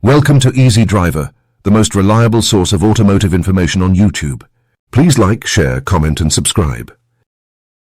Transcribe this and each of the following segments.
Welcome to Easy Driver, the most reliable source of automotive information on YouTube. Please like, share, comment and subscribe.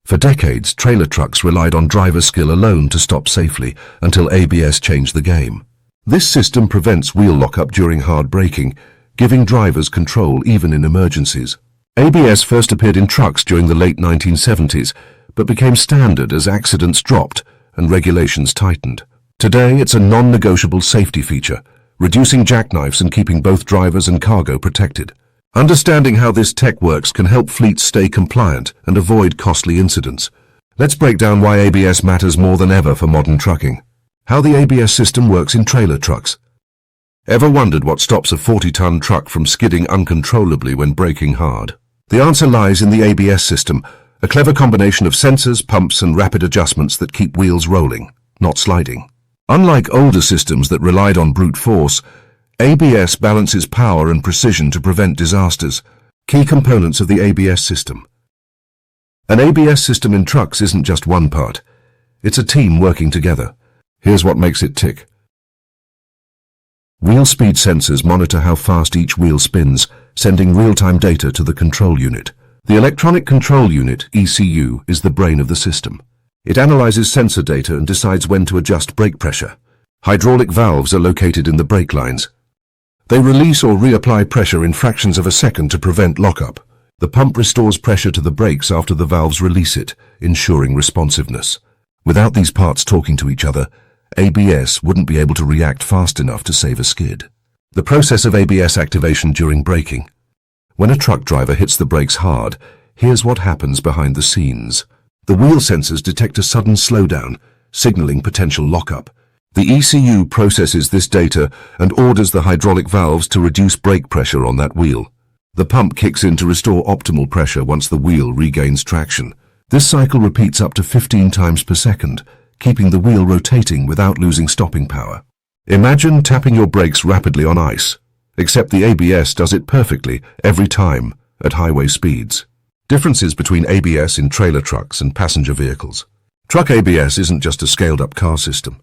For decades, trailer trucks relied on driver skill alone to stop safely until ABS changed the game. This system prevents wheel lockup during hard braking, giving drivers control even in emergencies. ABS first appeared in trucks during the late 1970s, but became standard as accidents dropped and regulations tightened. Today, it's a non-negotiable safety feature, reducing jackknifes and keeping both drivers and cargo protected. Understanding how this tech works can help fleets stay compliant and avoid costly incidents. Let's break down why ABS matters more than ever for modern trucking. How the ABS system works in trailer trucks. Ever wondered what stops a 40-ton truck from skidding uncontrollably when braking hard? The answer lies in the ABS system, a clever combination of sensors, pumps and rapid adjustments that keep wheels rolling, not sliding. Unlike older systems that relied on brute force, ABS balances power and precision to prevent disasters. Key components of the ABS system. An ABS system in trucks isn't just one part. It's a team working together. Here's what makes it tick. Wheel speed sensors monitor how fast each wheel spins, sending real-time data to the control unit. The electronic control unit, ECU, is the brain of the system. It analyzes sensor data and decides when to adjust brake pressure. Hydraulic valves are located in the brake lines. They release or reapply pressure in fractions of a second to prevent lockup. The pump restores pressure to the brakes after the valves release it, ensuring responsiveness. Without these parts talking to each other, ABS wouldn't be able to react fast enough to save a skid. The process of ABS activation during braking. When a truck driver hits the brakes hard, here's what happens behind the scenes. The wheel sensors detect a sudden slowdown, signaling potential lockup. The ECU processes this data and orders the hydraulic valves to reduce brake pressure on that wheel. The pump kicks in to restore optimal pressure once the wheel regains traction. This cycle repeats up to 15 times per second, keeping the wheel rotating without losing stopping power. Imagine tapping your brakes rapidly on ice, except the ABS does it perfectly every time at highway speeds. Differences between ABS in trailer trucks and passenger vehicles. Truck ABS isn't just a scaled-up car system.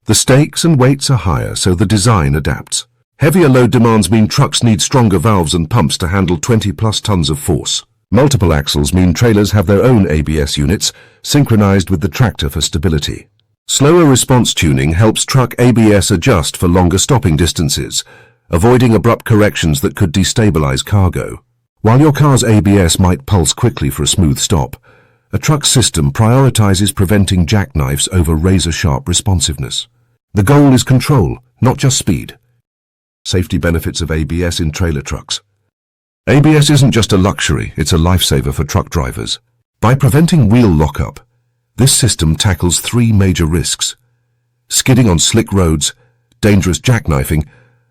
The stakes and weights are higher, so the design adapts. Heavier load demands mean trucks need stronger valves and pumps to handle 20-plus tons of force. Multiple axles mean trailers have their own ABS units, synchronized with the tractor for stability. Slower response tuning helps truck ABS adjust for longer stopping distances, avoiding abrupt corrections that could destabilize cargo. While your car's ABS might pulse quickly for a smooth stop, a truck system prioritizes preventing jackknifes over razor-sharp responsiveness. The goal is control, not just speed. Safety benefits of ABS in trailer trucks. ABS isn't just a luxury, it's a lifesaver for truck drivers. By preventing wheel lockup, this system tackles three major risks: skidding on slick roads, dangerous jackknifing,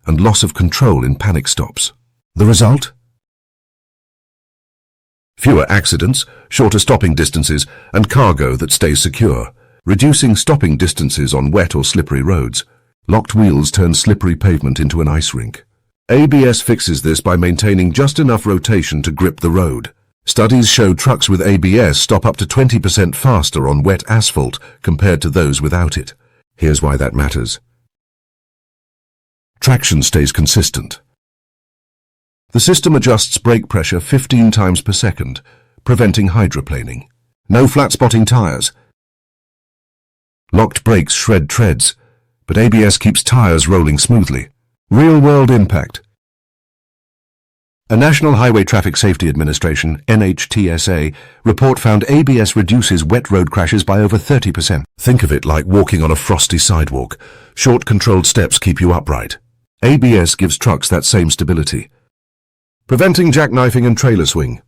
and loss of control in panic stops. The result? Fewer accidents, shorter stopping distances, and cargo that stays secure, reducing stopping distances on wet or slippery roads. Locked wheels turn slippery pavement into an ice rink. ABS fixes this by maintaining just enough rotation to grip the road. Studies show trucks with ABS stop up to 20% faster on wet asphalt compared to those without it. Here's why that matters. Traction stays consistent. The system adjusts brake pressure 15 times per second, preventing hydroplaning. No flat-spotting tires. Locked brakes shred treads, but ABS keeps tires rolling smoothly. Real-world impact. A National Highway Traffic Safety Administration, NHTSA, report found ABS reduces wet road crashes by over 30%. Think of it like walking on a frosty sidewalk. Short, controlled steps keep you upright. ABS gives trucks that same stability. Preventing jackknifing and trailer swing.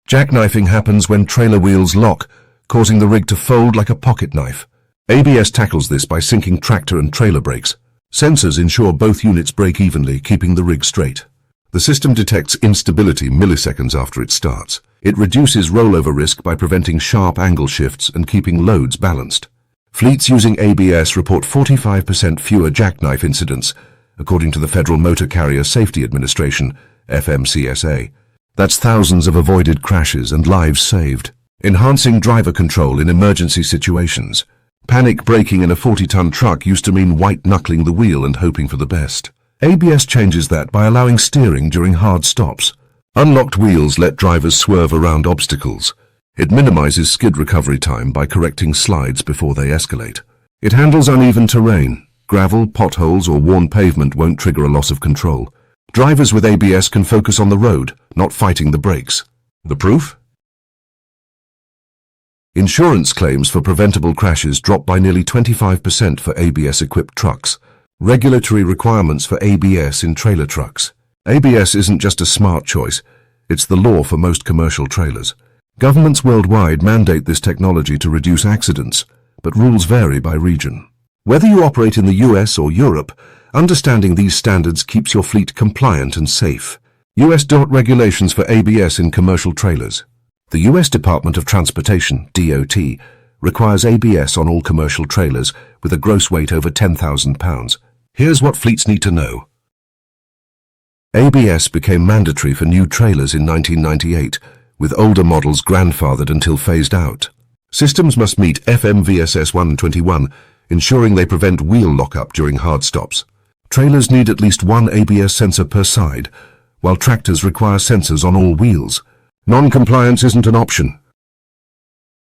Jackknifing happens when trailer wheels lock, causing the rig to fold like a pocket knife. ABS tackles this by syncing tractor and trailer brakes. Sensors ensure both units brake evenly, keeping the rig straight. The system detects instability milliseconds after it starts. It reduces rollover risk by preventing sharp angle shifts and keeping loads balanced. Fleets using ABS report 45% fewer jackknife incidents, according to the Federal Motor Carrier Safety Administration, FMCSA. That's thousands of avoided crashes and lives saved. Enhancing driver control in emergency situations. Panic braking in a 40-ton truck used to mean white-knuckling the wheel and hoping for the best. ABS changes that by allowing steering during hard stops. Unlocked wheels let drivers swerve around obstacles. It minimizes skid recovery time by correcting slides before they escalate. It handles uneven terrain. Gravel, potholes, or worn pavement won't trigger a loss of control. Drivers with ABS can focus on the road, not fighting the brakes. The proof? Insurance claims for preventable crashes dropped by nearly 25% for ABS-equipped trucks. Regulatory requirements for ABS in trailer trucks. ABS isn't just a smart choice, it's the law for most commercial trailers. Governments worldwide mandate this technology to reduce accidents, but rules vary by region. Whether you operate in the US or Europe, understanding these standards keeps your fleet compliant and safe. US regulations for ABS in commercial trailers. The US Department of Transportation, DOT, requires ABS on all commercial trailers with a gross weight over 10,000 pounds. Here's what fleets need to know. ABS became mandatory for new trailers in 1998, with older models grandfathered until phased out. Systems must meet FMVSS 121, ensuring they prevent wheel lockup during hard stops. Trailers need at least one ABS sensor per side, while tractors require sensors on all wheels. Non-compliance isn't an option.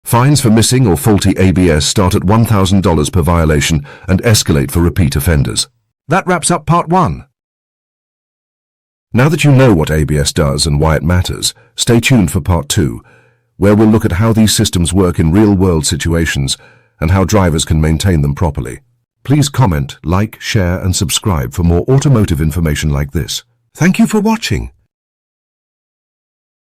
Fines for missing or faulty ABS start at $1,000 per violation and escalate for repeat offenders. That wraps up part 1. Now that you know what ABS does and why it matters, stay tuned for part 2, where we'll look at how these systems work in real-world situations and how drivers can maintain them properly. Please comment, like, share, and subscribe for more automotive information like this. Thank you for watching.